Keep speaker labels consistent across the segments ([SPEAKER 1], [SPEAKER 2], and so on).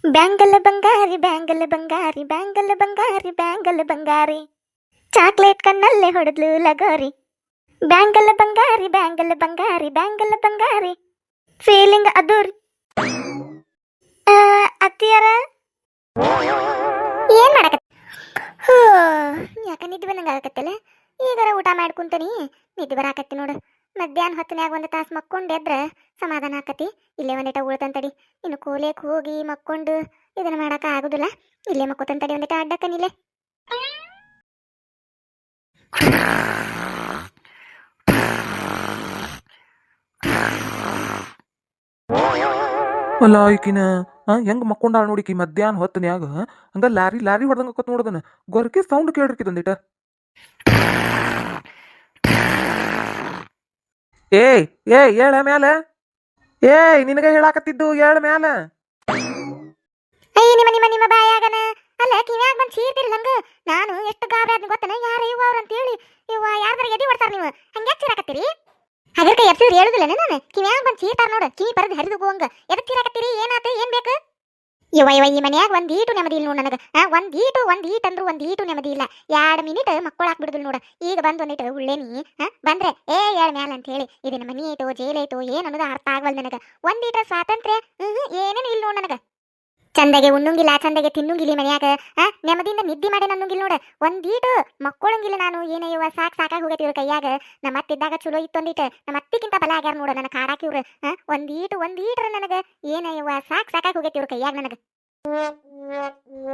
[SPEAKER 1] Bangle ಬಂಗಾರಿ bangle ಬಂಗಾರಿ bangle ಬಂಗಾರಿ bangle ಬಂಗಾರಿ chocolate ಕಣ್ಣಲ್ಲೇ ಹೊಡೆದ್ಲು ಲಗೋರಿ. Bangle ಬಂಗಾರಿ bangle ಬಂಗಾರಿ bangle ಬಂಗಾರಿ feeling ಅದ್ದೂರಿ. ಅತ್ತಿಯರ ಏನ್ ಮಾಡಕತ್ತ? ಹೋ, ಯಾಕ ನಿದ್ದೆ ಬಂದಂಗ ಆಗಕತ್ತಲ್ಲ. ಈಗಾರ ಊಟ ಮಾಡ್ಕೊಂತನಿ, ನಿದ್ದೆ ಬರಾಕತ್ತಿ ನೋಡು. ಮಧ್ಯಾಹ್ನ ಹೊತ್ತನ್ಯಾಗ ಒಂದು ತಾಸು ಮಕ್ಕೊಂಡು ಎದ್ರ ಸಮಾಧಾನ ಆಕತಿ. ಇಲ್ಲೇ ಒಂದಿಟ ಉಳ್ತಂತಡಿ. ಇನ್ನು ಕೋಲೇಕ್ ಹೋಗಿ ಮಕ್ಕೊಂಡು ಇದನ್ನ ಮಾಡಕ ಆಗುದಿಲ್ಲ. ಇಲ್ಲೇ ಮಕ್ಕೋತಂತಡಿ ಒಂದಿಟ ಅಡ್ಡಕ್ಕನಿಲ್ಲೇ.
[SPEAKER 2] ಅಲ್ಲ ಈಕಿನ ಹೆಂಗ್ ಮಕ್ಕೊಂಡಾಳ ನೋಡಿಕಿ ಮಧ್ಯಾಹ್ನ ಹೊತ್ತನ್ಯಾಗ. ಹಂಗ ಲಾರಿ ಲಾರಿ ಹೊಡೆದಂಗ ಆಕತ್ ನೋಡದನ. ಗೊರಕೆ ಸೌಂಡ್ ಕೇಳಿರ್ಕಿದಂದಿಟ. ಏಯ್ ಏಯ್ ಏಳ ಮ್ಯಾಲ. ಏಯ್ ನಿನಗ ಹೇಳಾಕತ್ತಿದ್ದು ಏಳ ಮ್ಯಾಲ.
[SPEAKER 1] ಅಯ್ಯ ನಿಮ್ಮ ನಿಮ್ಮ ನಿಮ್ಮ ಬಾಯಾಗನ ಅಲ್ಲ ಕಿವ್ಯಾಗ ಬಂದು ಚೀರ್ತಿರಿ ನಂಗ. ನಾನು ಎಷ್ಟು ಗಾಬರಿ ಆದ್ನಿ ಗೊತ್ತನ. ಯಾರ ಇವ ಅವ್ರ ಅಂತೇಳಿ ಇವ ಯಾರ್ದಾರ ಎದಿ ಹೊಡ್ತಾರ ನೀವು. ಹಂಗ್ಯಾಕ್ ಚೀರಾಕತ್ತೀರಿ? ಹಗರ್ಕ ಎಬ್ಸಿದ್ರೆ ಹೇಳುದಿಲ್ಲ ನಾನು. ಕಿವ್ಯಾಗ ಬಂದು ಚೀರ್ತಾರ ನೋಡು. ಕಿವಿ ಪರದ್ ಹರಿದು ಹೋಗಂಗ. ಎದಕ್ ಚೀರಾಕತ್ತೀರಿ? ಏನಾತ? ಏನ್ ಬೇಕು? ಇವ ಇವ ಈ ಮನ್ಯಾಗ ಒಂದೀಟು ನೆಮ್ಮದಿ ಇಲ್ಲ ನೋಡು ನನಗ. ಒಂದೀಟ್ ಅಂದ್ರು ಒಂದೀಟು ನೆಮ್ಮದಿ ಇಲ್ಲ. 2 ಮಿನಿಟ್ ಮಕ್ಕಳಾಕ್ ಬಿಡುದಿಲ್ಲ ನೋಡು. ಈಗ ಬಂದ್ ಒಂದಿಟ್ಟು ಉಳ್ಳೇನಿ ಬಂದ್ರೆ ಏಳ್ ಮ್ಯಾಲ ಅಂತ ಹೇಳಿ ಇದನ್ನ ಮನಿ ಐತೋ ಜೈಲ್ ಐತೋ ಏನ್ ಅನ್ನೋದು ಅರ್ಥ ಆಗವಲ್ ನನಗ. ಒಂದೀಟ ಸ್ವಾತಂತ್ರ್ಯ ಏನೇನು ಇಲ್ಲ ನೋಡು ನನಗ. ಚಂದಗೆ ಉಣ್ಣುಂಗಿಲ್ಲ, ಚಂದಗೆ ತಿನ್ನುಂಗಿಲ್ಲ ಮನ್ಯಾಗ. ನೆಮ್ಮದಿಯಿಂದ ನಿದ್ದೆ ಮಾಡಿ ಅನ್ನುಂಗಿಲ್ಲ ನೋಡ. ಒಂದೀಟು ಮಕ್ಕೊಳಂಗಿಲ್ಲ ನಾನು. ಏನಯ್ಯವ ಸಾಕಾಗಿ ಹೋಗೈತಿ ಇವ್ರ ಕೈಯಾಗ. ನಮ್ಮ ಅತ್ತಿದ್ದಾಗ ಚಲೋ ಇತ್ತೊಂದಿಟ್ಟು. ನಮ್ಮ ಅತ್ತಿಗಿಂತ ಬಲ ಆಗ್ಯಾರ ನೋಡ ನನ್ನ ಕಾಡಾಕಿ ಇವ್ರು. ಒಂದೀಟ್ರ ನನಗ ಏನಯ್ಯವ ಸಾಕಾಗಿ ಹೋಗೈತಿ ಇವ್ರ ಕೈಯಾಗ ನನಗ.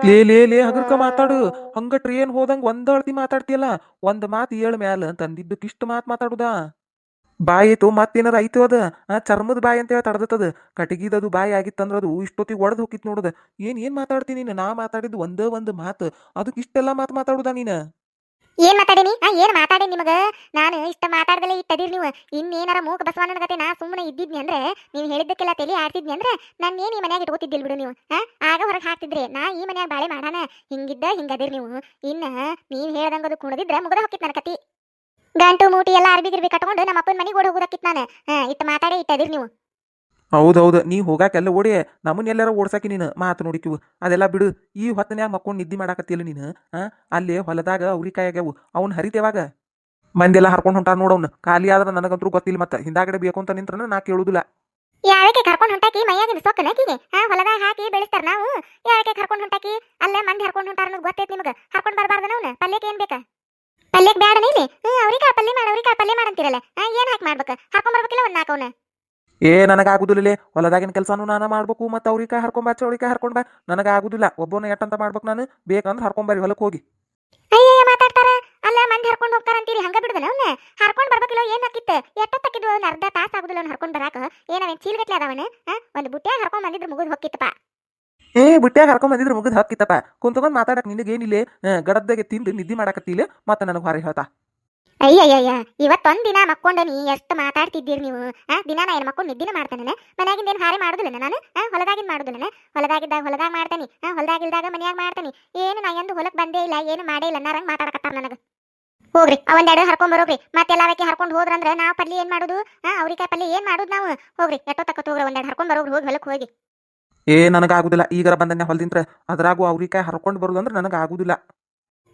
[SPEAKER 2] ಲೇ ಲೇ ಲೇ ಹಗರ್ಕ ಮಾತಾಡು. ಹಂಗ ಟ್ರೇನ್ ಹೋದಂಗ ಒಂದಳ್ತಿ ಮಾತಾಡ್ತಿಯಲ್ಲ. ಒಂದ್ ಮಾತು ಏಳ್ ಮ್ಯಾಲ ಅಂತಂದಿದ್ದಕ್ಕೆ ಇಷ್ಟು ಮಾತಾಡುದಾ? ಬಾಯಿ ಐತು ಮತ್ತೇನಾರ ಐತು ಅದ. ಚರ್ಮದ ಬಾಯಿ ಅಂತ ಹೇಳಿ ತಡದತ್ತದ. ಕಟಗಿದದು ಬಾಯಿ ಆಗಿತ್ತಂದ್ರ ಅದು ಇಷ್ಟೊತ್ತಿಗೆ ಒಡೆದು ಹೋಗಿತ್ ನೋಡುದ. ಏನ್ ಮಾತಾಡ್ತೀನಿ ನೀನು? ನಾ ಮಾತಾಡಿದ್ದು ಒಂದೇ ಒಂದು ಮಾತು, ಅದಕ್ಕೆ ಇಷ್ಟೆಲ್ಲ ಮಾತಾಡುದಾ ನೀನ?
[SPEAKER 1] ಏನ್ ಮಾತಾಡೀನಿ? ಏನ್ ಮಾತಾಡೇನಿ ನಿಮಗ? ನಾನು ಇಷ್ಟ ಮಾತಾಡ್ದಲೇ ಇಟ್ಟದಿರಿ ನೀವು. ಇನ್ನೇನಾರ ಮೂಕ ಬಸವಣ್ಣನ ಗತೆ ನಾ ಸುಮ್ಮನೆ ಇದ್ದಿದ್ನಿ ಅಂದ್ರೆ, ನೀವು ಹೇಳಿದ್ದಕ್ಕೆಲ್ಲ ತಲೆ ಆಡ್ತಿದ್ನಿ ಅಂದ್ರೆ ನಾನು ಏನ್ ಈ ಮನ್ಯಾಗ ಇಟ್ಕೋತಿದ್ದಿಲ್ ಬಿಡು ನೀವು. ಆಗ ಹೊರಗೆ ಹಾಕ್ತಿದ್ರಿ. ನಾ ಈ ಮನ್ಯಾಗ ಬಾಳೆ ಮಾಡಾನ ಹಿಂಗದಿರಿ ನೀವು. ಇನ್ನ ನೀವ್ ಹೇಳ್ದಂಗದು ಕುಣದಿದ್ರ ಮುಗದ ಹೋಗಿತ್ ನನ್ನ ಕತಿ. ಗಂಟು ಮೂಟಿ ಎಲ್ಲ ಅರ್ಬಿ ಗಿರ್ಬಿ ಕಟ್ಕೊಂಡು ನಮ್ಮ ಅಪ್ಪನ ಮನೆಗೆ ಓಡಿ ಹೋಗೋದಕ್ಕಿತ್ ನಾನು. ಇಟ್ಟು ಮಾತಾಡೇ ಇಟ್ಟದಿರಿ ನೀವು.
[SPEAKER 2] ಹೌದೌದು, ನೀ ಹೋಗಾಕೆಲ್ಲ ಓಡಿ ನಮ್ಮನ್ನ ಎಲ್ಲಾರ ಓಡ್ಸಾಕಿ ನೀನು ಮಾತು ನೋಡಿಕಿವು. ಅದೆಲ್ಲ ಬಿಡು. ಈ ಹೊತ್ತನ್ಯಾಗ ಮಕ್ಕೊಂಡು ನಿದ್ದೆ ಮಾಡಾಕತ್ತಿಲ್ಲ ನೀನು. ಅಲ್ಲಿ ಹೊಲದಾಗ ಅವ್ರಿಕಾಯಾಗ್ಯಾವು, ಅವ್ನ ಹರಿತೇವಾಗ ಮಂದೆಲ್ಲ ಹರ್ಕೊಂಡು ಹೊಂಟಾರ ನೋಡವ್ನ. ಖಾಲಿ ಆದ್ರೆ ನನಗಂತೂ ಗೊತ್ತಿಲ್ಲ. ಮತ್ತೆ ಹಿಂದಾಗಡೆ ಬೇಕು ಅಂತ ನಿಂತ್ರನ ನಾ ಕೇಳುದಿಲ್ಲ.
[SPEAKER 1] ಯಾವಕ್ಕೆ ಕರ್ಕೊಂಡು ಹೊಂಟಾಕಿ? ಮೈಯಾಗಿನ ಸೊಕ್ಕನ ಆಕಿಗೆ? ಹೊಲದಾಗ ಹಾಕಿ ಬೆಳೆಸ್ತಾರ ನಾವು. ಯಾವಕ್ಕೆ ಕರ್ಕೊಂಡು ಹೊಂಟಾಕಿ? ಅಲ್ಲೇ ಮಂದಿ ಹರ್ಕೊಂಡು ಹೊಂಟಾರ ಅನ್ನೋದು ಗೊತ್ತೈತಿ ನಿಮ್ಗೆ. ಹರ್ಕೊಂಡು ಬರಬಾರ್ದ ನಾವು. ಪಲ್ಯಕ್ಕೆ ಏನ್ ಬೇಕಾ? ಪಲ್ಯಕ್ಕೆ ಬೇಡನ ಇಲ್ಲಿ? ಅವ್ರಿಕಾಯಿ ಪಲ್ಯ ಮಾಡಂತಿರಲ್ಲ. ಏನ್ ಹಾಕಿ ಮಾಡ್ಬೇಕು? ಹರ್ಕೊಂಡ್ ಬರ್ಬೇಕಿಲ್ಲ ಒಂದ್ ನಾಕವನ್ನ.
[SPEAKER 2] ನನಗಾಗುದಿಲ್ಲ. ಹೊಲದಾಗಿನ ಕೆಲಸನೂ ನಾನು ಮಾಡ್ಬೇಕು. ಮತ್ತೆ ಅವ್ರಿಕಾಯಿ ಹರ್ಕೊಂಬ ಚೌಳಿಕಾಯಿ ಹರ್ಕೊಂಡ್ ಬಾ. ನನಗಾಗುದಿಲ್ಲ. ಒಬ್ಬನ ಎಟ್ಟಂತ ಮಾಡ್ಬೇಕು ನಾನು. ಬೇಕಂದ್ರೆ ಹರ್ಕೊಂಬರಿ ಹೊಲಕ್ಕೆ ಹೋಗಿ.
[SPEAKER 1] ಅಯ್ಯಯ್ಯ ಮಾತಾಡ್ತಾರ. ಅಲ್ಲ ಮಂದಿ ಹರ್ಕೊಂಡು ಹೋಗ್ತಾರ ಅಂತೀರಿ. ಹಂಗ ಬಿಡುದನ ಅವ್ನ? ಹರ್ಕೊಂಡ್ ಬರ್ಬೇಕಿಲ್ಲ. ಏನ್ ಹಾಕಿತ್ತ? ಎಷ್ಟೊತ್ತಾಕಿದ್ವು? ಒಂದು ಅರ್ಧ ತಾಸು ಆಗುದಿಲ್ಲ ಅವ್ನು ಹರ್ಕೊಂಡ್ ಬರಾಕ. ಏನವೇನ್ ಚೀಲ್ಗಟ್ಲೆ ಅದಾವನ? ಒಂದು ಬುಟ್ಟ್ಯಾಗ ಹರ್ಕೊಂಡ್ ಬಂದಿದ್ರೆ ಮುಗಿದ್ ಹೋಗಿತ್ತಪ್ಪ.
[SPEAKER 2] ಬುಟ್ಟ್ಯಾಗ ಹರ್ಕೊಂಡ್ ಬಂದಿದ್ರೆ ಮುಗಿದ್ ಹಾಕಿತ್ತಪ್ಪ. ಕುಂತ್ಕೊಂಡ್ ಮಾತಾಡಕ್ ನಿನಗೇನಿಲ್ಲ. ಗಡದ್ದಾಗೆ ತಿಂದು ನಿದ್ದೆ ಮಾಡಾಕತ್ತಿಲ್ಲ. ಮತ್ತೆ ನನಗೆ ಹೊರ ಹೇಳ್ತಾ.
[SPEAKER 1] ಅಯ್ಯಯ್ಯಯ್ಯ, ಇವತ್ತೊಂದ್ ದಿನ ಮಕ್ಕೊಂಡ ನೀ ಎಷ್ಟು ಮಾತಾಡ್ತಿದ್ದೀರಿ ನೀವು. ದಿನ ನಾ ಏನು ಮಕ್ಕೊಂಡು ನಿದ್ದಿನ ಮಾಡ್ತಾನೆ. ಮನ್ಯಾಗಿಂದ ಏನು ಹಾರೆ ಮಾಡುದಿಲ್ಲ ನಾನು. ಹೊಲದಾಗಿಂದ ಮಾಡುದಿಲ್ಲ. ಹೊಲದಾಗಿದ್ದಾಗ ಹೊಲದಾಗ ಮಾಡ್ತಾನೆ. ಹೊಲದಾಗಿಲ್ದಾಗ ಮನ್ಯಾಗ ಮಾಡ್ತಾನೆ. ಏನು ನಾ ಎಂದು ಹೊಲಕ್ ಬಂದೇ ಇಲ್ಲ, ಏನು ಮಾಡೇ ಇಲ್ಲ ಅನ್ನರಂಗ್ ಮಾತಾಡಕತ್ತಾರ ನನಗೆ. ಹೋಗ್ರಿ ಅವಂದೆರಡು ಹರ್ಕೊಂಡ್ ಬರೋಗ್ರಿ. ಮತ್ತೆಲ್ಲಾವಕ್ಕೆ ಹರ್ಕೊಂಡು ಹೋದ್ರಂದ್ರೆ ನಾವು ಪಲ್ಯ ಏನ್ ಮಾಡುದು? ಅವ್ರಿಕಾಯಿ ಪಲ್ಯ ಏನ್ ಮಾಡುದು ನಾವು? ಹೋಗ್ರಿ ಎಷ್ಟೋ ತಕ್ಕ ಹೋಗ್ರಿ. ಒಂದೆರಡು ಹರ್ಕೊಂಡ್ ಬರೋಗ್ರಿ. ಹೋಗಿ ಹೊಲಕ್ ಹೋಗಿ.
[SPEAKER 2] ನನಗಾಗುದಿಲ್ಲ. ಈಗರ ಬಂದನ್ನೇ ಹೊಲದಿಂತ್ರ ಅದ್ರಾಗೂ ಅವ್ರಿಕಾಯಿ ಹರ್ಕೊಂಡು ಬರೋದಂದ್ರೆ ನನಗಾಗುದಿಲ್ಲ.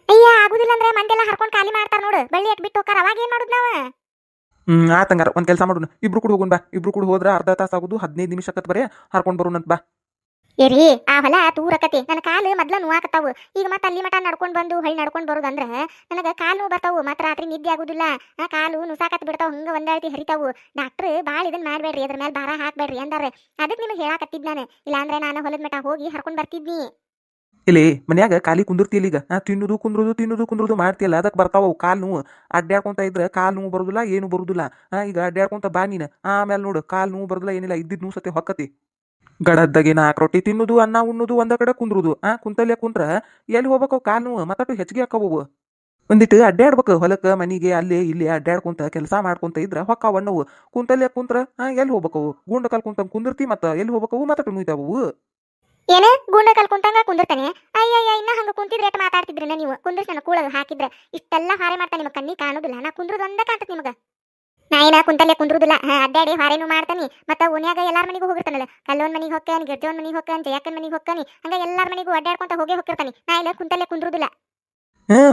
[SPEAKER 1] ಅಯ್ಯ ಆಗುದಿಲ್ಲ ಅಂದ್ರೆ ಮಂದೆಲ್ಲ ಹರ್ಕೊಂಡು ಖಾಲಿ ಮಾಡ್ತಾರ ನೋಡು. ಬಳ್ಳಿ ಎಟ್ ಬಿಟ್ಟು ಹೋಗಾರ. ಅವಾಗ ಏನ್ ಮಾಡುದು ನಾವು?
[SPEAKER 2] ಆತಂಗಾರ ಒಂದ್ ಕೆಲಸ ಮಾಡೋಣ. ಇಬ್ರು ಕೂಡ ಹೋಗೋಣ ಬಾ. ಇಬ್ರು ಕೂಡ ಹೋದ್ರ ಅರ್ಧ ತಾಸು ಆಗುದು, 15 ನಿಮಿಷ ಆಕತ್ ಬರೇ. ಹರ್ಕೊಂಡ್ ಬರೋಣಂತ ಬಾ.
[SPEAKER 1] ಏರಿ ಆ ಹೊಲ ತೂರಕತಿ. ನನ್ನ ಕಾಲು ಮೊದ್ಲ ನೋವಾಕತ್ತಾವು. ಈಗ ಮತ್ತೆ ಅಲ್ಲಿ ಮಠ ನಡ್ಕೊಂಡ್ ಬಂದು ಹೊಳ್ಳಿ ನಡ್ಕೊಂಡ್ ಬರೋದಂದ್ರ ನನಗ ಕಾಲು ನೋವು ಬರ್ತಾವು. ಮತ್ತೆ ರಾತ್ರಿ ನಿದ್ದೆ ಆಗುದಿಲ್ಲ. ಕಾಲು ನುಸಾಕತ್ ಬಿಡ್ತಾವ. ಹಂಗ ಒಂದಾಳ್ತಿ ಹರಿತಾವು. ಡಾಕ್ಟ್ರ್ ಬಾಳ್ ಇದನ್ ಮಾಡ್ಬೇಡ್ರಿ, ಅದ್ರ ಮೇಲೆ ಭಾರ ಹಾಕ್ಬೇಡ್ರಿ ಅಂದಾರ. ಅದಕ್ಕೆ ನಿಮಗೆ ಹೇಳಾಕತ್ತಿದ್ ನಾನು. ಇಲ್ಲಾಂದ್ರೆ ನಾನು ಹೊಲದ ಮಠ ಹೋಗಿ ಹರ್ಕೊಂಡ್ ಬರ್ತಿದ್ನಿ.
[SPEAKER 2] ಇಲ್ಲಿ ಮನ್ಯಾಗ ಖಾಲಿ ಕುಂದಿರ್ತಿಯಲ್ಲ. ಈಗ ತಿನ್ನುದು ಕುಂದ್ರುದು ಮಾಡ್ತಿಯಲ್ಲ, ಅದಕ್ಕೆ ಬರ್ತಾವ ಕಾಲು ನೋವು. ಅಡ್ಡಾಡ್ಕೊಂತ ಇದ್ರೆ ಕಾಲು ನೋವು ಬರುದಿಲ್ಲ, ಏನು ಬರುದಿಲ್ಲ. ಈಗ ಅಡ್ಡಾಡ್ಕೊಂತ ಬಾ ನೀನು. ಆಮೇಲೆ ನೋಡು ಕಾಲು ನೋವು ಬರುದಿಲ್ಲ, ಏನಿಲ್ಲ. ಇದ್ದಿದ್ ನೋವು ಸತಿ ಹೊಕ್ಕತಿ. ಗಡದ್ದಾಗೆ 4 ರೊಟ್ಟಿ ತಿನ್ನುದು, ಅನ್ನ ಉಣ್ಣುದು, ಒಂದ ಕಡೆ ಕುಂದ್ರುದು. ಕುಂತಲ್ಲೇ ಕುಂತ್ರ ಎಲ್ಲಿ ಹೋಗ್ಬೇಕು? ಕಾಲು ನೋವು ಮತ್ತಟ್ಟು ಹೆಚ್ಚಿಗೆ ಹಾಕವು. ಒಂದಿಟ್ಟು ಅಡ್ಡಾಡ್ಬೇಕು. ಹೊಲಕ್ಕೆ ಮನಿಗೆ ಅಲ್ಲೇ ಇಲ್ಲಿ ಅಡ್ಡಾಡ್ಕೊಂತ ಕೆಲಸ ಮಾಡ್ಕೊಂತ ಇದ್ರ ಹೊಕ್ಕಾವಣ್ಣವು. ಕುಂತಲ್ಲೇ ಕುಂತ್ರ ಎಲ್ಲಿ ಹೋಗ್ಬೇಕವು? ಗುಂಡ ಕಾಲ್ ಕುಂತ ಕುಂದಿರ್ತಿ. ಮತ್ತ ಎಲ್ಲಿ ಹೋಗ್ಬೇಕವು? ಮತ್ತಟ್ಟು ನುಯ್ತಾವು.
[SPEAKER 1] ಏನ ಗುಂಡ ಕಲ್ ಕುಂತಂಗ ಕುಂದಿರ್ತಾನೆ? ಅಯ್ಯಯ್ಯ, ಇನ್ನ ಹಂಗ ಕುಂತಿದ್ರೆ ಎಟ್ ಮಾತಾಡ್ತಿದ್ರಿ ನೀವು? ಕುಂದ್ರಿಸಿ ನನ್ನ ಕೂಳಗ ಹಾಕಿದ್ರೆ ಇಷ್ಟೆಲ್ಲ ಹಾರೆ ಮಾಡ್ತಾ ನಿಮ್ಮ ಕಣ್ಣಿ ಕಾಣುದಿಲ್ಲ. ನಾ ಕುಂದ್ರದೊಂದ ಕಾಣ್ತದೆ ನಿಮಗ. ನಾ ಏನ ಕುಂತಲ್ಲೇ ಕುಂದ್ರುದಿಲ್ಲ ಅಡ್ಡಾಡಿ ಹಾರೇನು ಮಾಡ್ತಾನಿ ಮತ್ತ ಓನ್ಯಾಗ ಎಲ್ಲಾರ ಮನೆಗೂ ಹೋಗಿರ್ತಾನಲ್ಲ ಕಲ್ಲೋನ್ ಮನಿಗೆ ಹೊಕ್ಕಾನಿ ಗಿರ್ಜೋನ್ ಮನಿಗೆ ಹೊಕ್ಕಾನಿ ಜಯಕ್ಕನ್ ಮನಿಗೆ ಹೊಕ್ಕಾನಿ ಹಂಗ ಎಲ್ಲಾರ ಮನೆಗೂ ಅಡ್ಡಾಡ್ಕೊಂತ ಹೋಗೇ ಹೋಗಿರ್ತಾನಿ ನಾ ಇಲ್ಲ ಕುಂತಲ್ಲೇ ಕುಂದ್ರುದಿಲ್ಲ.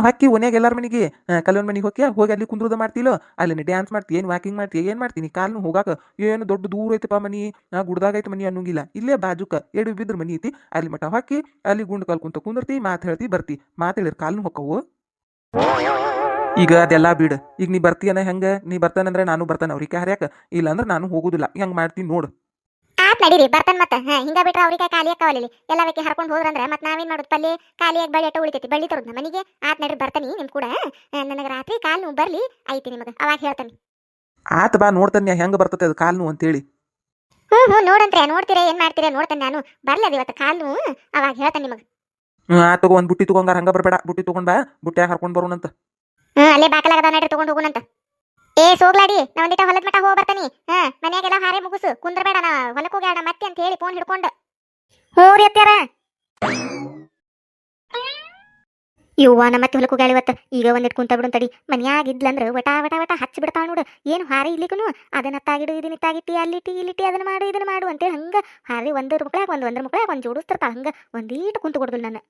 [SPEAKER 2] ಹಾಕಿ ಒನ್ಯಾಗ ಎಲ್ಲಾರ ಮನೆಗೆ ಕಲ್ಲೊನ್ ಮನೆಗೆ ಹೋಗಿ ಅಲ್ಲಿ ಕುಂದ್ರದ ಮಾಡ್ತಿಲೋ ಅಲ್ಲಿ ಡ್ಯಾನ್ಸ್ ಮಾಡ್ತಿ ಏನು ವಾಕಿಂಗ್ ಮಾಡ್ತಿ ಏನು ಮಾಡ್ತೀನಿ ಕಾಲ್ನು ಹೋಗಾಕ ಏನು ದೊಡ್ಡ ದೂರ ಐತಪ್ಪ ಮನಿ ಗುಡ್ದಾಗ ಐತೆ ಮನಿ ಅನ್ನೋಂಗಿಲ್ಲ ಇಲ್ಲೇ ಬಾಜುಕ ಎಡು ಬಿದ್ರ ಮನಿ ಐತಿ ಅಲ್ಲಿ ಮಠ ಹಾಕಿ ಅಲ್ಲಿ ಗುಂಡ್ ಕಾಲ್ ಕುಂತ ಕುಂದಿರ್ತಿ ಮಾತು ಹೇಳ್ತಿ ಬರ್ತಿ ಮಾತು ಹೇಳಿರ್ ಕಾಲ್ನು ಹೊಕ್ಕವು. ಈಗ ಅದೆಲ್ಲ ಬಿಡು ಈಗ ನೀ ಬರ್ತೀಯನ ಹೆಂಗ ನೀ ಬರ್ತಾನಂದ್ರೆ ನಾನು ಬರ್ತಾನೆ ಅವ್ರಿಗೆ ಹರ್ಯಾಕ ಇಲ್ಲ ಅಂದ್ರೆ ನಾನು ಹೋಗುದಿಲ್ಲ ಹೆಂಗ್ ಮಾಡ್ತೀನಿ ನೋಡು.
[SPEAKER 1] ಆತ್ ನಡೀರಿ ಬರ್ತಾನ ಮತ್ತ ಹಿಂಗ ಬಿಟ್ರ ಅವ್ರಿಗೆ ಖಾಲಿ ಅಕ್ಕವಲ್ಲಿ ಎಲ್ಲ ಬೇಕಿ ಹರ್ಕೊಂಡು ಹೋದ್ರಂದ್ರ ಮತ್ ನಾವೇನ್ ಮಾಡುದು ಪಲ್ಲೆ ಖಾಲಿಯಾಗಿ ಬಳ್ಳಿ ಅಟ್ಟ ಉಳಿತೈತಿ ಬಳ್ಳಿ ತರೋದ್ ಮನಿಗೆ ಆತ್ ನಡೀರಿ ಬರ್ತಾನಿ ನಿಮ್ ಕೂಡ ನನಗೆ ರಾತ್ರಿ ಕಾಲ್ ನೋವು ಬರ್ಲಿ ಐತಿ ನಿಮಗ ಅವಾಗ ಹೇಳ್ತಾನೆ.
[SPEAKER 2] ಆತ ಬಾ ನೋಡ್ತಾನೆ ಹೆಂಗ ಬರ್ತತೆ ಅದು ಕಾಲ್ನು ಅಂತೇಳಿ.
[SPEAKER 1] ನೋಡಂತ್ರೆ ನೋಡ್ತೀರಾ ಏನ್ ಮಾಡ್ತೀರಾ ನೋಡ್ತಾನೆ ನಾನು ಬರ್ಲಿ ಅದು ಇವತ್ತು ಕಾಲ್ ನೋವು ಅವಾಗ ಹೇಳ್ತಾನೆ ನಿಮಗ.
[SPEAKER 2] ತಗೋ ಒಂದ್ ಬುಟ್ಟಿ ತಗೊಂಗಾರ ಹಂಗ ಬರ್ಬೇಡ ಬುಟ್ಟಿ ತಗೊಂಡ್ ಬಾ ಬುಟ್ಟ್ಯಾಗ ಹರ್ಕೊಂಡ್ ಬರೋಣಂತ.
[SPEAKER 1] ಅಲ್ಲೇ ಬಾಕಲಾಗದ ನಡ್ರಿ ತಗೊಂಡ್ ಹೋಗುಣಂತ. ಏ ಸೋಗ್ಲಾಡಿ ನಾ ಒಂದಿಟ ಹೊಲದ ಮಠ ಹೋಗಿ ಬರ್ತಾನಿ ಮನ್ಯಾಗೆಲ್ಲ ಹಾರೆ ಮುಗಿಸು ಕುಂದ್ರಬೇಡ ನಾ ಹೊಲಕ್ಕೆ ಹೋಗ್ಯಾಡ ಮತ್ತೆ ಅಂತ ಹೇಳಿ ಫೋನ್ ಹಿಡ್ಕೊಂಡು. ಹ್ಞೂ ರೀ ಅತ್ಯಾರ. ಇವ್ವ ನಮ್ಮ ಮತ್ತೆ ಹೊಲಕ್ಕೆ ಹೋಗ್ಯಾಳ ಇವತ್ತು ಈಗ ಒಂದಿಟ್ಟು ಕುಂತ ಬಿಡು ತಡಿ ಮನ್ಯಾಗ ಇದ್ಲಂದ್ರ ವಟ ವಟ ವಟ ಹಚ್ಚಿ ಬಿಡ್ತಾಳ ನೋಡು ಏನು ಹಾರಿ ಇಲ್ಲಿಗೂ ಅದನ್ನತ್ತಾಗಿಡು ಇದನ್ನಿತ್ತಾಗಿಟ್ಟಿ ಅಲ್ಲಿಟ್ಟಿ ಇಲ್ಲಿಟ್ಟಿ ಅದನ್ನ ಮಾಡು ಇದನ್ನ ಮಾಡು ಅಂತೇಳಿ ಹಂಗ ಹಾರಿ ಒಂದ್ರ ಮಕ್ಳಾಗ ಒಂದ್ರ ಮಕ್ಳಾಗ ಒಂದು ಜೋಡಿಸ್ತಿರ್ತಾಳ ಹಂಗ ಒಂದೀಟು ಕುಂತು ಕೊಡುದಿಲ್ಲ ನಾನು.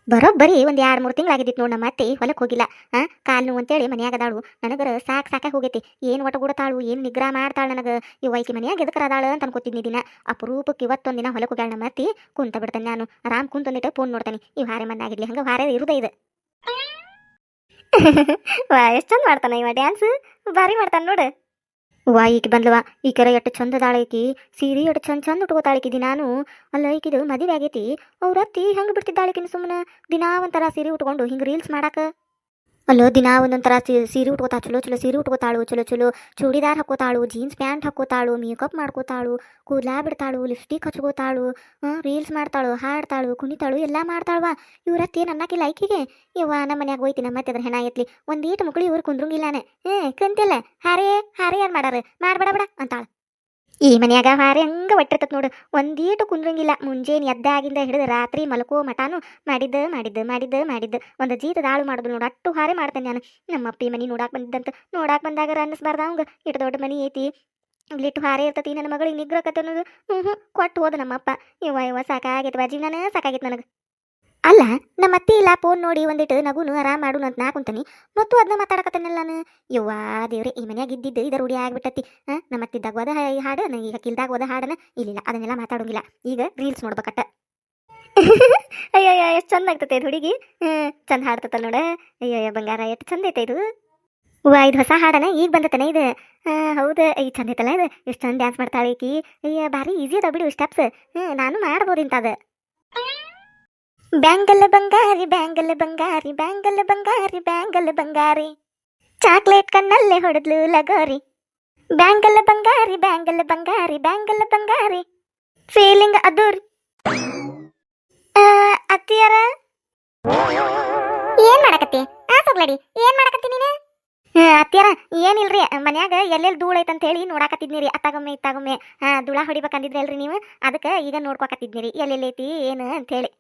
[SPEAKER 1] ಬರೋಬ್ಬರಿ ಒಂದು 2-3 ತಿಂಗಳಾಗಿದ್ದಿತ್ತು ನೋಡಿ ನಮ್ಮ ಅತ್ತೆ ಹೊಲಕ್ಕೆ ಹೋಗಿಲ್ಲ ಕಾಲು ನೋವು ಅಂತೇಳಿ ಮನ್ಯಾಗದಾಳು ನನಗರ ಸಾಕಾಗಿ ಹೋಗೈತಿ ಏನು ಒಟ ಗುಡತಾಳು ಏನು ನಿಗ್ರಹ ಮಾಡ್ತಾಳು ನನಗೆ ಇವೈಕಿ ಮನ್ಯಾಗ ಎದಕ್ಕರ ಅದಾಳ ಅಂತ ಅನ್ಕೋತಿದ್ನಿ ದಿನ ಅಪರೂಪಕ್ಕೆ ಇವತ್ತೊಂದು ದಿನ ಹೊಲಕ್ಕೆ ಹೋಗ್ಯಾಳ ನಮ್ಮ ಅತ್ತಿ ಕುಂತ ಬಿಡ್ತಾನೆ ನಾನು ಆರಾಮ್ ಕುಂತೊಂದಿಟ್ಟು ಫೋನ್ ನೋಡ್ತಾನೆ ಇವ್ ಹಾರೆ ಮನ್ನಾಗಿರ್ಲಿ ಹಂಗೆ ಹಾರೆ ಇರುದೇ ಇದೆ. ವಾ ಎಷ್ಟು ಚಂದ ಮಾಡ್ತಾನೆ ಇವ ಡ್ಯಾನ್ಸ್ ಭಾರಿ ಮಾಡ್ತಾನೆ ನೋಡು. ವಾ ಈಕಿ ಬಂದ್ಲವಾ ಈಕರ ಎಷ್ಟು ಚಂದದಾಳ ಈಕಿ ಸೀರೆ ಎಷ್ಟು ಚಂದ ಉಟ್ಕೋತಾಳಿಕಿ ದಿನಾನು ಅಲ್ಲ ಈಕಿದು ಮದುವೆ ಆಗೈತಿ ಅವ್ರ ಅತ್ತಿ ಹೆಂಗೆ ಬಿಡ್ತಿದ್ದಾಳಿಕಿನ ಸುಮ್ಮನೆ ದಿನಾ ಒಂಥರ ಸೀರೆ ಉಟ್ಕೊಂಡು ಹಿಂಗೆ ರೀಲ್ಸ್ ಮಾಡಾಕ ಅಲ್ಲೋ ದಿನಾ ಒಂದೊಂಥರ ಸೀರೆ ಉಟ್ಕೋತಾ ಚಲೋ ಚಲೋ ಸೀರೆ ಉಟ್ಕೋತಾಳು ಚಲೋ ಚಲೋ ಚೂಡಿದಾರ್ ಹಾಕೋತಾಳು ಜೀನ್ಸ್ ಪ್ಯಾಂಟ್ ಹಾಕೋತಾಳು ಮೇಕಪ್ ಮಾಡ್ಕೋತಾಳು ಕೂದಲಾ ಬಿಡ್ತಾಳು ಲಿಪ್ಸ್ಟಿಕ್ ಹಚ್ಕೋತಾಳು ರೀಲ್ಸ್ ಮಾಡ್ತಾಳು ಹಾಡ್ತಾಳು ಕುಣಿತಾಳು ಎಲ್ಲ ಮಾಡ್ತಾಳವಾ ಇವ್ರತ್ತಿ ಅನ್ನಕ್ಕಿಲ್ಲ ಐಕಿಗೆ ಇವ್ವ ನಮ್ಮ ಮನ್ಯಾಗ ಹೋಯ್ತಿ ನಮ್ಮ ಮತ್ತೆ ಅದ್ರ ಹೆಣ ಎತ್ಲಿ ಒಂದೀಟು ಮಕ್ಳು ಇವ್ರು ಕುಂದ್ರಂಗಿಲ್ಲಾನೆ ಕಂತಿಲ್ಲ ಹಾರೇ ಹಾರೇ ಯಾರು ಮಾಡಾರ ಮಾಡ್ಬೇಡ ಬೇಡ ಅಂತಾಳ. ಈ ಮನ್ಯಾಗ ಹಾರೆ ಹಂಗ ಒಟ್ಟಿರ್ತತ್ ನೋಡು ಒಂದೀಟು ಕುಂದ್ರಂಗಿಲ್ಲ ಮುಂಜಾನೆ ಎದ್ದಾಗಿಂದ ಹಿಡಿದು ರಾತ್ರಿ ಮಲ್ಕೋ ಮಟಾನು ಮಾಡಿದ್ದು ಒಂದು ಜೀತದ ಆಳು ಮಾಡುದು ನೋಡು ಅಟ್ಟು ಹಾರೆ ಮಾಡ್ತೇನೆ ನಾನು. ನಮ್ಮ ಅಪ್ಪಿ ಮನಿ ನೋಡಾಕ್ ಬಂದಿದ್ದಂತ ನೋಡಾಕ್ ಬಂದಾಗ ಅನ್ನಿಸ್ಬಾರ್ದ ಅವಂಗ ಇಟ್ಟು ದೊಡ್ಡ ಮನಿ ಐತಿ ಇಲ್ಲಿಟ್ಟು ಹಾರೆ ಇರ್ತತಿ ನನ್ನ ಮಗಳಿಗೆ ನಿಗ್ರಹಕತ್ತೆ ಅನ್ನೋದು ಕೊಟ್ಟು ಹೋದ ನಮ್ಮಪ್ಪ ಇವ ಸಾಕಾಗೈತವ ಜೀವನ ಸಾಕಾಗೈತೆ ನನಗೆ. ಅಲ್ಲ ನಮ್ಮ ಅತ್ತಿ ಇಲ್ಲ ಫೋನ್ ನೋಡಿ ಒಂದಿಟ್ಟು ನಗುನು ಆರಾಮ್ ಮಾಡು ಅಂತ ನಾ ಕುಂತಾನಿ ಮತ್ತು ಅದನ್ನ ಮಾತಾಡಕತ್ತೇನಲ್ಲ ನಾನು ಯವ್ವಾ ದೇವ್ರೆ ಈ ಮನ್ಯಾಗ ಇದ್ದಿದ್ದು ಇದ ರೂಢಿ ಆಗ್ಬಿಟ್ಟತಿ ನಮ್ಮ ಅತ್ತಿದ್ದಾಗ ಹೋದ ಹಾಡು ಈಗ ಕಿಲ್ದಾಗ ಹೋದ ಹಾಡನ ಇಲ್ಲ ಅದನ್ನೆಲ್ಲ ಮಾತಾಡೋಂಗಿಲ್ಲ ಈಗ ರೀಲ್ಸ್ ನೋಡ್ಬೇಕಟ್ಟ. ಅಯ್ಯಯ್ಯ ಎಷ್ಟು ಚಂದ ಆಗ್ತತೆ ಇದು ಹುಡುಗಿ ಚಂದ ಹಾಡ್ತತಲ್ಲ ನೋಡ ಅಯ್ಯಯ್ಯ ಬಂಗಾರ ಎಷ್ಟು ಚಂದ ಐತೆ ಇದು. ವಾ ಇದು ಹೊಸ ಹಾಡನ ಈಗ ಬಂದತನ ಇದು ಹೌದು ಈ ಚಂದ ಐತಲ್ಲ ಇದು ಎಷ್ಟು ಚಂದ ಡ್ಯಾನ್ಸ್ ಮಾಡ್ತಾಳೆ ಈಕಿ ಅಯ್ಯ ಭಾರಿ ಈಸಿ ಅದ ಬಿಡು ಸ್ಟೆಪ್ಸ್ ನಾನು ಮಾಡ್ಬೋದು ಇಂಥದ್ದು. ಬ್ಯಾಂಗಲ್ ಬಂಗಾರಿ ಬ್ಯಾಂಗಲ್ ಬಂಗಾರಿ ಬ್ಯಾಂಗಲ್ ಬಂಗಾರಿ ಬ್ಯಾಂಗಲ್ ಬಂಗಾರಿ ಚಾಕ್ಲೇಟ್ ಕಣ್ಣಲ್ಲೇ ಹೊಡೆದ್ಲು ಲಗೋರಿ ಬ್ಯಾಂಗಲ್ ಬಂಗಾರಿ ಬ್ಯಾಂಗಲ್ ಬಂಗಾರಿ ಬ್ಯಾಂಗಲ್ ಬಂಗಾರಿ ಫೀಲಿಂಗ್ ಅದೂರಿ. ಅತ್ತಿಯರ ಏನ್ ಮಾಡಕತ್ತಿ ಸೊಗ್ಲಡಿ ಏನ್ ಮಾಡಕತ್ತಿ ನೀನು? ಅತ್ತಿಯರ ಏನಿಲ್ರಿ ಮನ್ಯಾಗ ಎಲ್ಲೆಲ್ಲಿ ಧೂಳ ಐತಂತ ಹೇಳಿ ನೋಡಾಕತ್ತಿದ್ನಿರಿ ಅತ್ತಾಗೊಮ್ಮೆ ಇತ್ತಾಗೊಮ್ಮೆ ಧೂಳ ಹೊಡಿಬೇಕಂದಿದ್ರಿ ಅಲ್ರಿ ನೀವು ಅದಕ್ಕೆ ಈಗ ನೋಡ್ಕೊಕತ್ತಿದ್ನಿರಿ ಎಲ್ಲೆಲ್ಲೈತಿ ಏನು ಅಂತ ಹೇಳಿ.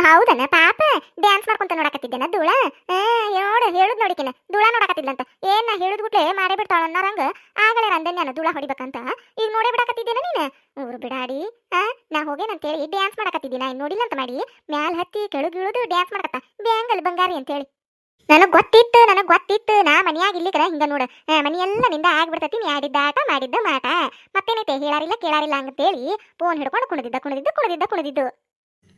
[SPEAKER 1] ಹೌದನ ಪಾಪ ಡ್ಯಾನ್ಸ್ ಮಾಡ್ಕೊಂತ ನೋಡಕತ್ತಿದ್ದೇನ ಧೂಳ ನೋಡು ಹೇಳುದ್ ನೋಡಿಕಿನ ಧೂಳ ನೋಡಕತ್ತಿದ್ಲಂತ ಏನ್ ನಾ ಹೇಳುದ್ ಬಿಟ್ಲೆ ಮಾಡೇ ಬಿಡ್ತಾಳ ಅನ್ನೋರಂಗ ಆಗಲೇ ರಂದೆ ನಾನು ಧೂಳ ಹೊಡಿಬೇಕಂತ ಈಗ ನೋಡೇ ಬಿಡಕತ್ತಿದ್ದೇನ ನೀನು ಊರು ಬಿಡಾಡಿ ನಾ ಹೋಗೇನಂತೇಳಿ ಡ್ಯಾನ್ಸ್ ಮಾಡಕತ್ತಿದ್ದೀನ ನೋಡಿಲ್ಲ ಅಂತ ಮಾಡಿ ಮ್ಯಾಲ ಹತ್ತಿ ಕೆಳಗಿಳಿದು ಡ್ಯಾನ್ಸ್ ಮಾಡಕತ್ತ ಬ್ಯಾಂಗಲ್ ಬಂಗಾರಿ ಅಂತೇಳಿ. ನನಗ್ ಗೊತ್ತಿತ್ತು ನಾ ಮನ್ಯಾಗ ಇಲ್ಲಿಕರ ಹಿಂಗ ನೋಡ ಮನಿ ಎಲ್ಲ ನಿಂದ ಆಗ್ಬಿಡ್ತತಿ ನೀ ಆಡಿದ್ದ ಆಟ ಮಾಡಿದ್ದ ಮಾಟ ಮತ್ತೇನೈತೆ ಹೇಳಾರಿಲ್ಲ ಕೇಳಾರಿಲ್ಲ ಅಂತೇಳಿ ಫೋನ್ ಹಿಡ್ಕೊಂಡು ಕುಣಿದಿದ್ದು.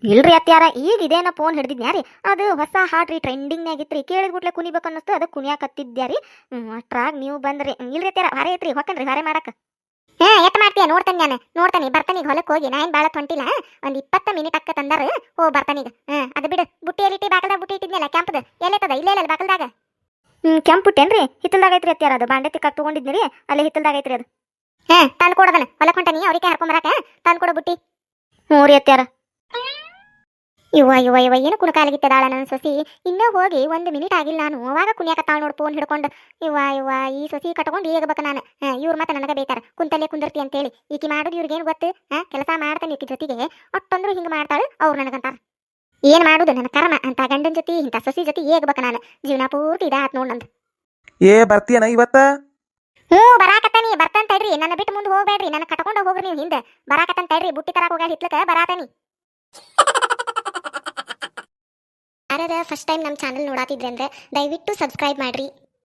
[SPEAKER 1] ಇಲ್ರಿ ಅತ್ಯಾರ ಈಗ ಇದೇನ ಫೋನ್ ಹಿಡ್ದಿದ್ನ್ಯಾರಿ ಅದು ಹೊಸ ಹಾಡ್ರಿ ಟ್ರೆಂಡಿಂಗ್ನಾಗಿತ್ರಿ ಕೇಳಿದ್ಬಿಟ್ಲೆ ಕುಣಿಬೇಕು ಅನ್ನಿಸ್ತು ಅದಕ್ಕೆ ಕುಣಿಯಾಕತ್ತಿದ್ಯಾರಿ ಅಷ್ಟ್ರಾಗ ನೀವು ಬಂದ್ರಿ ಇಲ್ರಿ ಅತ್ಯಾರ ಹಾರೆ ಐತ್ರಿ ಹೊಕ್ಕನ್ರಿ ಹಾರೆ ಮಾಡಕ ಎಟ್ ಮಾಡ್ತೀಯ ನೋಡ್ತಾನೆ ಬರ್ತಾನೆ ಈಗ ಹೊಲಕ್ಕೆ ಹೋಗಿ ನಾ ಏನ್ ಬಾಳ ಹೊಂಟಿಲ್ಲ ಒಂದ್ 20 ಮಿನಿಟ್ ಅಕ್ಕ ತಂದಾರ ಬರ್ತಾನೀಗ ಅದು ಬಿಡು ಬುಟ್ಟಿ ಎಲ್ಲಿಟ್ಟಿ ಬಾಕಲ್ದಾಗ ಬುಟ್ಟಿ ಇಟ್ಟಿದ್ನಲ್ಲ ಕೆಂಪದ ಎಲ್ಲೈತದ ಇಲ್ಲೇ ಇಲ್ಲ ಬಾಕಲ್ದಾಗ ಕೆಂಪು ಬುಟ್ಟೇನ್ರಿ ಹಿತ್ತಲ್ದಾಗ ಐತ್ರಿ ಅತ್ಯಾರ ಅದು ಬಾಂಡೆ ತಿಕ್ಕಾಕ್ ತಗೊಂಡಿದ್ನಿರಿ ಅಲ್ಲಿ ಹಿತ್ತಲ್ದಾಗ ಐತ್ರಿ ಅದು ತಂದು ಕೊಡೋದನ ಹೊಲಕ್ಕೆ ಹೊಂಟಾನಿ ಅವ್ರಿಗೆ ಹರ್ಕೊಂಬರಾಕ ತಂದು ಕೊಡೋ ಬುಟ್ಟಿ. ಹ್ಞೂ ರೀ ಅತ್ಯಾರ. ಇವ ಏನು ಕುಣಕಾಲಿಗಿತ್ತದಾಳ ನನ್ನ ಸೊಸಿ ಇನ್ನೂ ಹೋಗಿ 1 ಮಿನಿಟ್ ಆಗಿಲ್ಲ ನಾನು ಅವಾಗ ಕುಣಿಯಾಕತ್ತಾಳ ನೋಡು ಫೋನ್ ಹಿಡ್ಕೊಂಡು ಇವ ಈ ಸೊಸಿ ಕಟ್ಕೊಂಡು ಹೇಗಬೇಕು ನಾನು ಇವ್ರು ಮತ್ತೆ ನನಗೆ ಬೇಕಾರ ಕುಂತಲ್ಲೇ ಕುಂದಿರ್ತಿ ಅಂತೇಳಿ ಈಕಿ ಮಾಡೋದು ಇವ್ರಿಗೇನು ಗೊತ್ತು ಕೆಲಸ ಮಾಡ್ತಾನೆ ಈಕಿ ಜೊತೆಗೆ ಒಟ್ಟಂದ್ರು ಹಿಂಗೆ ಮಾಡ್ತಾಳೆ ಅವ್ರು ನನಗಂತಾರ ಏನು ಮಾಡೋದು ನನ್ನ ಕರ್ಮ ಅಂತ ಗಂಡನ ಜೊತೆ ಇಂಥ ಸೊಸಿ ಜೊತೆ ಹೇಗಬೇಕು ನಾನು ಜೀವನ ಪೂರ್ತಿ ಇದಾತ್ ನೋಡು ನಂದು.
[SPEAKER 2] ಏ ಬರ್ತೀಯನ ಇವತ್ತ
[SPEAKER 1] ಹ್ಞೂ ಬರಾಕತ್ತಾನಿ ಬರ್ತಾನ ತಡ್ರಿ ನನ್ನ ಬಿಟ್ಟು ಮುಂದೆ ಹೋಗ್ಬೇಡ್ರಿ ನನ್ನ ಕಟ್ಕೊಂಡ ಹೋಗ್ರಿ ನೀವು ಹಿಂದೆ ಬರಾಕತ್ತಾನ ತಡ್ರಿ ಬುಟ್ಟಿ ತರಾಕ ಹೋಗ್ಯಾಳ ಹಿತ್ಲಕ ಬರಾತಾನಿ ಯಾರ್ಯಾರ ಫಸ್ಟ್ ಟೈಮ್ ನಮ್ಮ ಚಾನಲ್ ನೋಡಾತಿದ್ರೆ ಅಂದ್ರೆ ದಯವಿಟ್ಟು ಸಬ್ಸ್ಕ್ರೈಬ್ ಮಾಡ್ರಿ